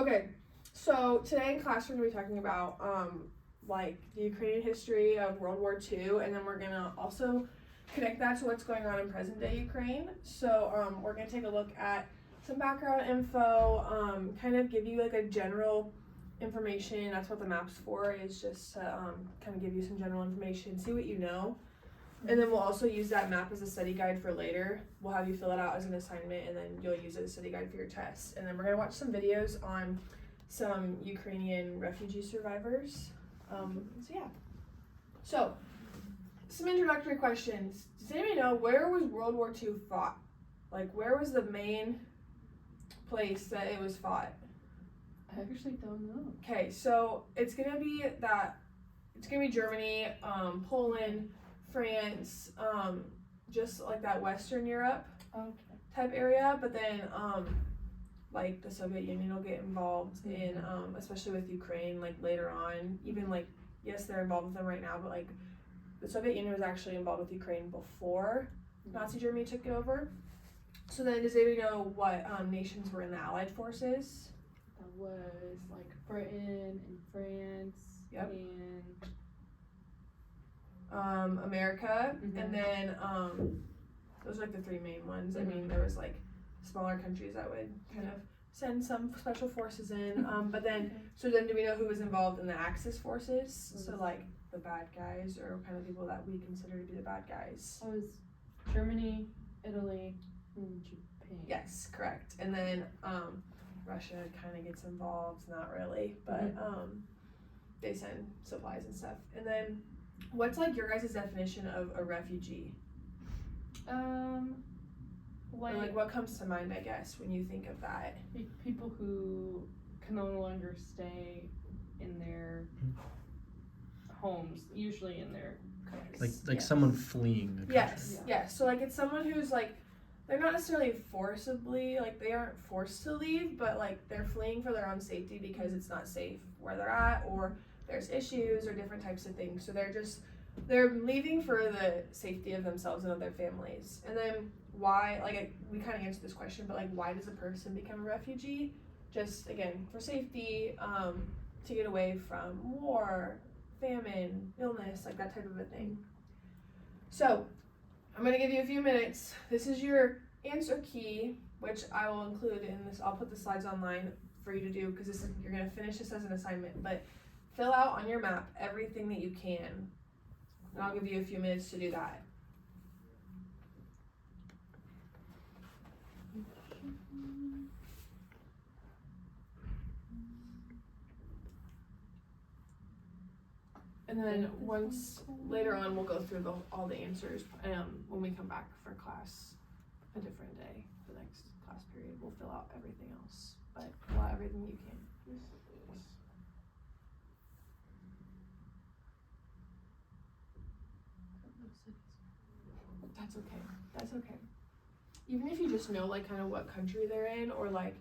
Okay, so today in class we're going to be talking about like the Ukrainian history of World War II, and then we're going to also connect that to what's going on in present day Ukraine. So we're going to take a look at some background info, kind of give you like a general information. That's what the map's for, is just to kind of give you some general information, see what you know. And then we'll also use that map as a study guide for later. We'll have you fill it out as an assignment, and then you'll use it as a study guide for your test. And then we're gonna watch some videos on some Ukrainian refugee survivors. So yeah. So, some introductory questions. Does anybody know, where was World War II fought? Like, where was the main place that it was fought? I actually don't know. Okay, so it's gonna be Germany, Poland, France, just like that Western Europe type area, but then like the Soviet Union will get involved in, especially with Ukraine, like later on. Even like, yes, they're involved with them right now, but like the Soviet Union was actually involved with Ukraine before Nazi Germany took it over. So then, does anybody know what nations were in the Allied forces? That was like Britain and France. Yep. And America, and then those are like the three main ones. I mean, there was like smaller countries that would kind of send some special forces in, but then so then do we know who was involved in the Axis forces? So like the bad guys, or kind of people that we consider to be the bad guys. It was Germany, Italy, and Japan. Yes, correct. And then Russia kind of gets involved, not really, but they send supplies and stuff. And then what's like your guys' definition of a refugee? Like what comes to mind, I guess, when you think of that? People who can no longer stay in their homes, usually in their countries. Like someone fleeing a country. Yes. So like it's someone who's like, they're not necessarily forcibly, like they aren't forced to leave, but like they're fleeing for their own safety because it's not safe where they're at, or there's issues or different types of things. So they're leaving for the safety of themselves and of their families. And then why, like we kind of answered this question, but like why does a person become a refugee? Just again, for safety, to get away from war, famine, illness, like that type of a thing. So I'm gonna give you a few minutes. This is your answer key, which I will include in this. I'll put the slides online for you to do, because you're gonna finish this as an assignment, but fill out on your map everything that you can, and I'll give you a few minutes to do that. And then once later on, we'll go through all the answers when we come back for class a different day. The next class period, we'll fill out everything else, but fill out everything you can. That's okay. Even if you just know like kind of what country they're in, or like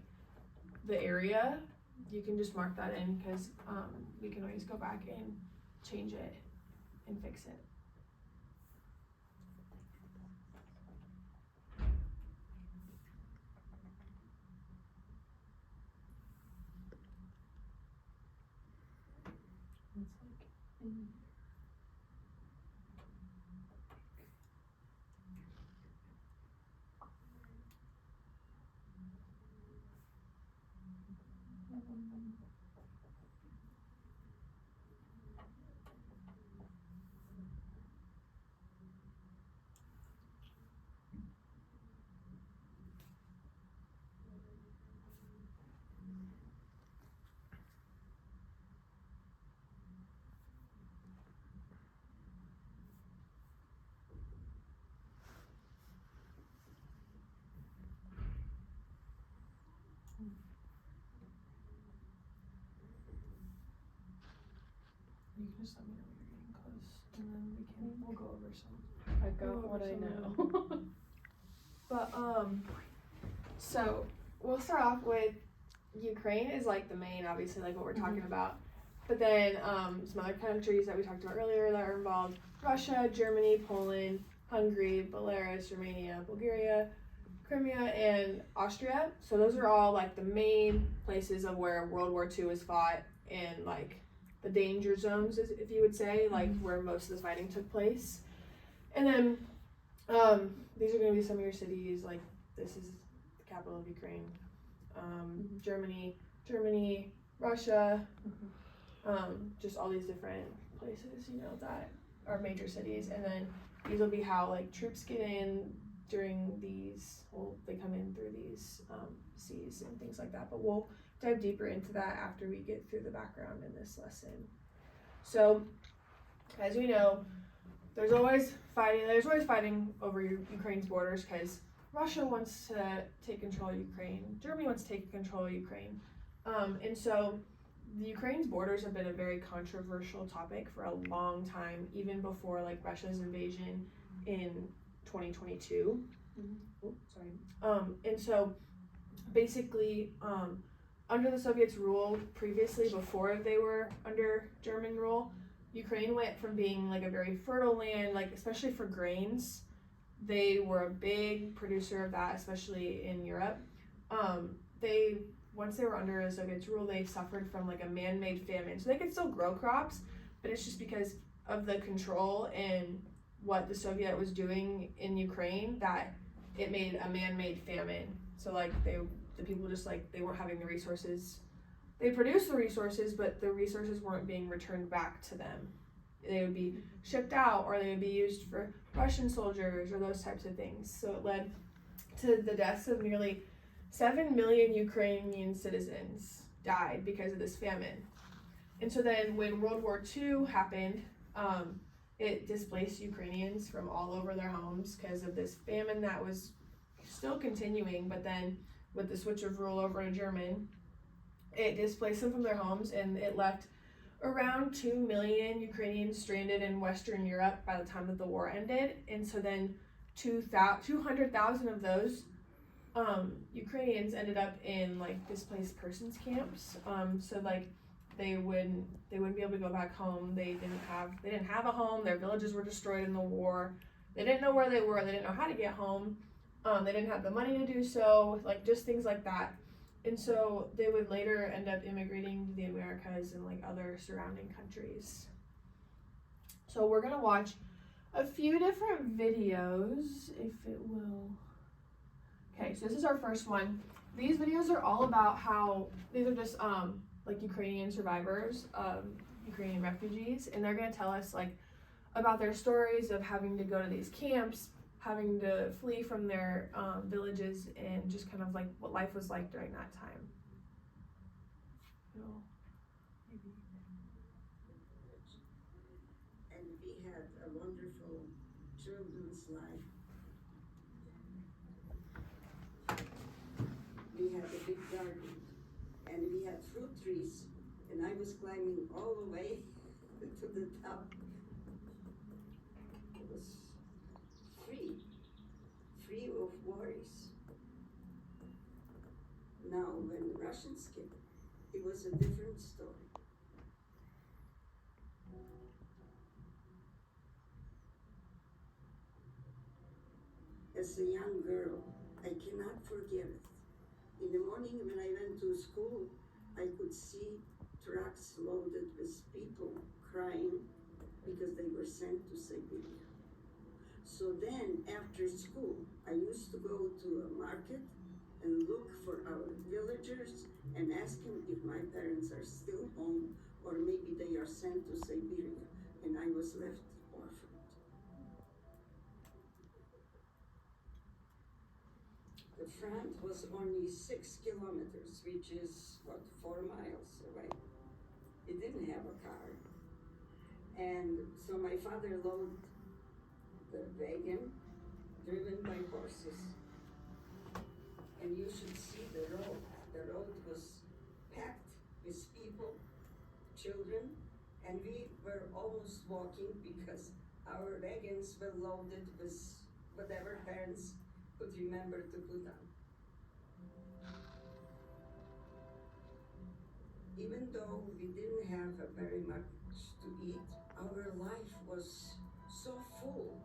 the area, you can just mark that in, because we can always go back and change it and fix it. You can just let me know when you're getting close, and then we'll go over some. I got what I know. But so we'll start off with Ukraine is like the main, obviously, like what we're talking about. But then some other countries that we talked about earlier that are involved: Russia, Germany, Poland, Hungary, Belarus, Romania, Bulgaria, Crimea, and Austria. So those are all like the main places of where World War II was fought, and like the danger zones, if you would say, like where most of the fighting took place. And then these are going to be some of your cities. Like this is the capital of Ukraine, Germany, Russia, just all these different places, that are major cities. And then these will be how like troops get in during these. Well, they come in through these seas and things like that. But we'll dive deeper into that after we get through the background in this lesson. So, as we know, there's always fighting over Ukraine's borders because Russia wants to take control of Ukraine. Germany wants to take control of Ukraine. And so the Ukraine's borders have been a very controversial topic for a long time, even before like Russia's invasion in 2022. And so basically, under the Soviets' rule previously, before they were under German rule, Ukraine went from being like a very fertile land, like especially for grains. They were a big producer of that, especially in Europe. Once they were under the Soviets' rule, they suffered from like a man-made famine. So they could still grow crops, but it's just because of the control and what the Soviet was doing in Ukraine that it made a man-made famine. So like the people just like they weren't having the resources. They produced the resources, but the resources weren't being returned back to them. They would be shipped out, or they would be used for Russian soldiers or those types of things. So it led to the deaths of nearly 7 million Ukrainian citizens died because of this famine. And so then when World War II happened, it displaced Ukrainians from all over their homes because of this famine that was still continuing, but then with the switch of rule over to German, it displaced them from their homes, and it left around 2 million Ukrainians stranded in Western Europe by the time that the war ended. And so then 200,000 of those Ukrainians ended up in like displaced persons camps. So like they wouldn't be able to go back home. They didn't have a home. Their villages were destroyed in the war. They didn't know where they were. They didn't know how to get home. They didn't have the money to do so. Like just things like that. And so they would later end up immigrating to the Americas and like other surrounding countries. So we're gonna watch a few different videos, if it will. Okay, so this is our first one. These videos are all about how these are just like Ukrainian survivors, Ukrainian refugees, and they're gonna tell us like about their stories of having to go to these camps, having to flee from their villages, and just kind of like what life was like during that time. And we had a wonderful children's life. We had a big garden, and we had fruit trees, and I was climbing all the way to the top. It was free of worries. Now, when the Russians came, it was a different story. As a young girl, I cannot forget it. In the morning when I went to school, I could see trucks loaded with people crying because they were sent to Siberia. So then, after school, I used to go to a market and look for our villagers and ask them if my parents are still home or maybe they are sent to Siberia, and I was left orphaned. The front was only 6 kilometers, which is 4 miles away. It didn't have a car. And so my father loaded the wagon driven by horses. And you should see the road. The road was packed with people, children, and we were almost walking because our wagons were loaded with whatever parents could remember to put on. Even though we didn't have very much to eat, our life was so full.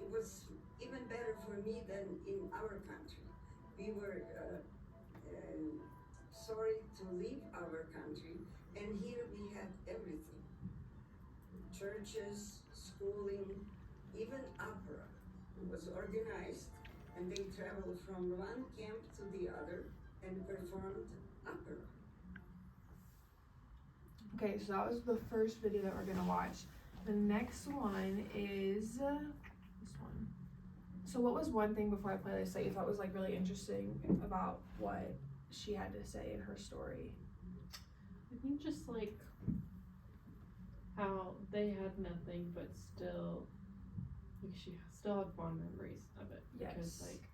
It was even better for me than in our country. we were sorry to leave our country, and here we had everything. Churches, schooling, even opera was organized, and they traveled from one camp to the other and performed opera. Okay, so that was the first video that we're gonna watch. The next one is this one. So what was one thing before I play this that you thought was like really interesting about what she had to say in her story? I think just like how they had nothing, but still, like she still had fond memories of it. Because Yes. like,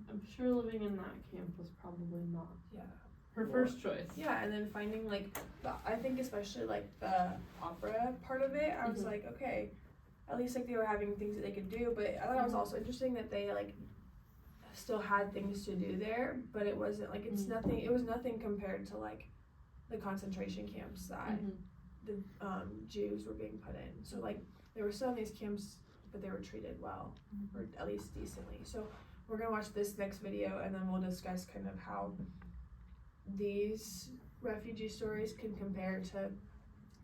I'm sure living in that camp was probably not Yeah. her first choice. Yeah, and then finding like I think especially like the opera part of it, I was Mhm. like, okay, at least like they were having things that they could do, but I thought it was also interesting that they like still had things to do there, but it wasn't like it was nothing compared to like the concentration camps that Mhm. the Jews were being put in. So like they were still in these camps, but they were treated well, or at least decently. So we're gonna watch this next video, and then we'll discuss kind of how these refugee stories can compare to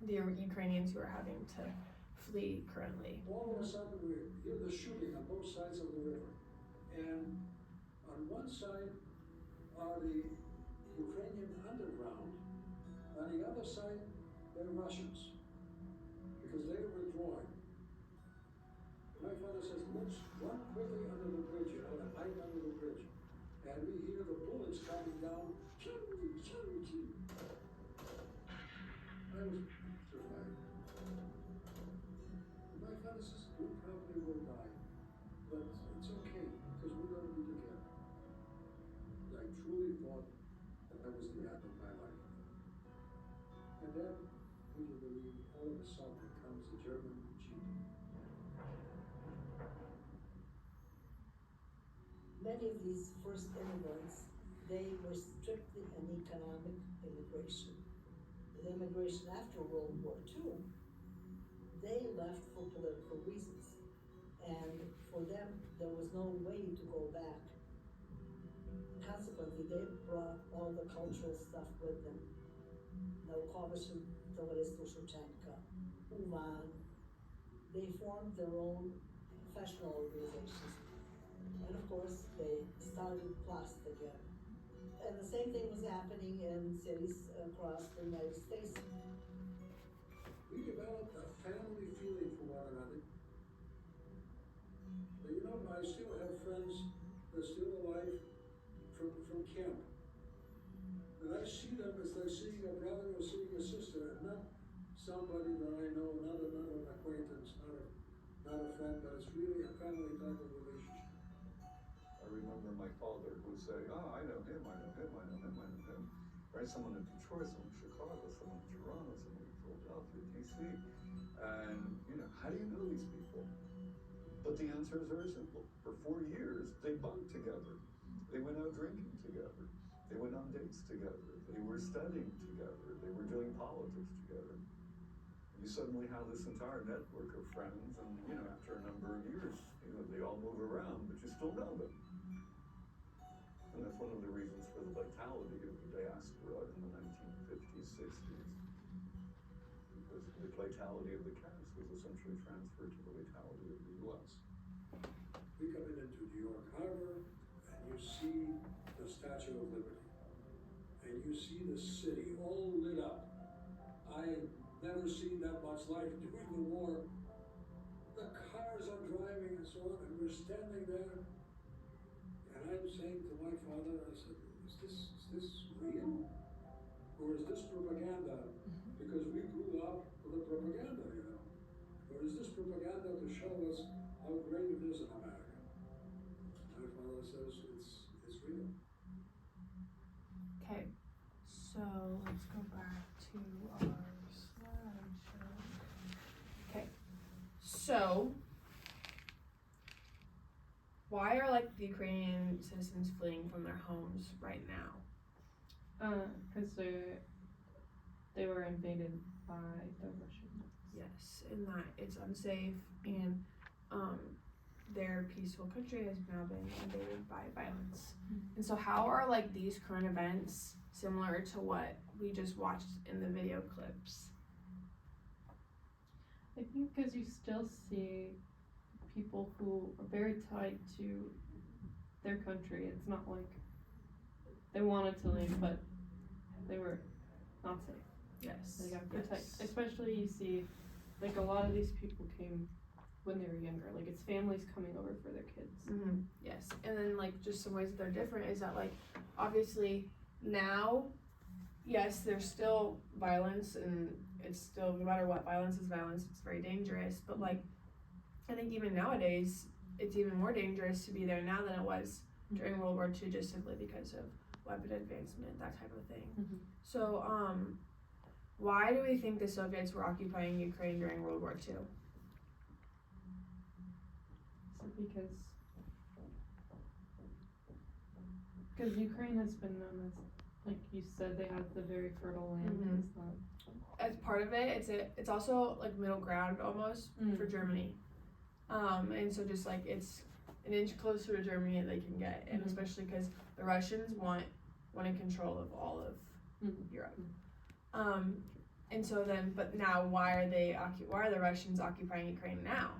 the Ukrainians who are having to flee currently. All of a sudden, we hear the shooting on both sides of the river. And on one side are the Ukrainian underground, on the other side, they're Russians, because they were withdrawing. My father says, let's run quickly under the bridge, hide under the bridge. And we hear the bullets coming down. I was petrified. My father says, we probably will die, but it's okay, because we're going to be together. I truly thought that was the end of my life. And then, would you believe, all of a sudden comes a German jeep. Many of these first immigrants, they were strictly an economic immigration. The immigration after World War II, they left for political reasons. And for them, there was no way to go back. Consequently, they brought all the cultural stuff with them. Naukovic Tovarystvo Shevchenko, UVAN. They formed their own professional organizations. And of course, they started Plast again. And the same thing was happening in cities across the United States. We developed a family feeling for one another. But you know, I still have friends that are still alive from camp. And I see them as like seeing a brother or seeing a sister, and not somebody that I know, not an acquaintance, not a friend, but it's really a family type of relationship. I remember my father would say, oh, I know him, I know him, I know him, I know him. Right? Someone in Detroit, someone in Chicago, someone in Toronto, someone in Philadelphia, DC. And, how do you know these people? But the answer is very simple. For 4 years, they bunked together. They went out drinking together. They went on dates together. They were studying together. They were doing politics together. You suddenly have this entire network of friends, and, after a number of years, they all move around, but you still know them. And that's one of the reasons for the vitality of the diaspora in the 1950s, 60s. Because the vitality of the camps was essentially transferred to the vitality of the U.S. We come into New York Harbor, and you see the Statue of Liberty. And you see the city all lit up. I had never seen that much life during the war. The cars are driving and so on, and we're standing there. And I'm saying to my father, I said, is this real? Or is this propaganda? Because we grew up with the propaganda, Or is this propaganda to show us how great it is in America? My father says it's real. Okay, so let's go back to our slideshow. Okay, so why are like the Ukrainian citizens fleeing from their homes right now? Because they were invaded by the Russians. Yes, and that it's unsafe, and their peaceful country has now been invaded by violence. And so how are like these current events similar to what we just watched in the video clips? I think because you still see people who are very tied to their country. It's not like they wanted to leave, but they were not safe. Yes. They got protected. Especially you see, like a lot of these people came when they were younger. Like it's families coming over for their kids. Mm-hmm. Yes, and then like just some ways that they're different is that like obviously now, yes, there's still violence and it's still no matter what violence is violence. It's very dangerous, but like I think even nowadays it's even more dangerous to be there now than it was during World War II, just simply because of weapon advancement, that type of thing. Mhm. So why do we think the Soviets were occupying Ukraine during World War II? So because Ukraine has been known as, like you said, they have the very fertile land. Mhm. It's not, As part of it, it's also like middle ground almost for Germany, and so just like it's an inch closer to Germany that they can get, and especially because the Russians wanted control of all of Europe, and so then but now why are the Russians occupying Ukraine now?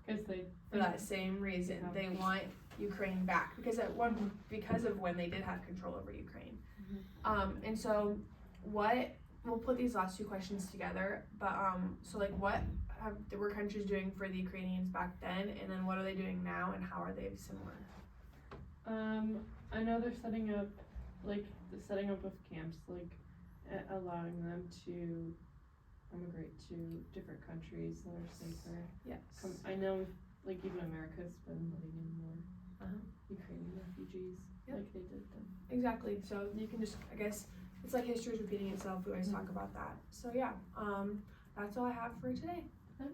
because they For that same reason, they want Ukraine back because because of when they did have control over Ukraine, and so we'll put these last two questions together, but so like what were countries doing for the Ukrainians back then, and then what are they doing now, and how are they similar? I know they're setting up of camps, like allowing them to immigrate to different countries that are safer. Yes. I know, like even America's been letting in more Ukrainian refugees, Yep. like they did them. Exactly. So you can just, I guess, it's like history is repeating itself. We always talk about that. So yeah, that's all I have for today. Okay.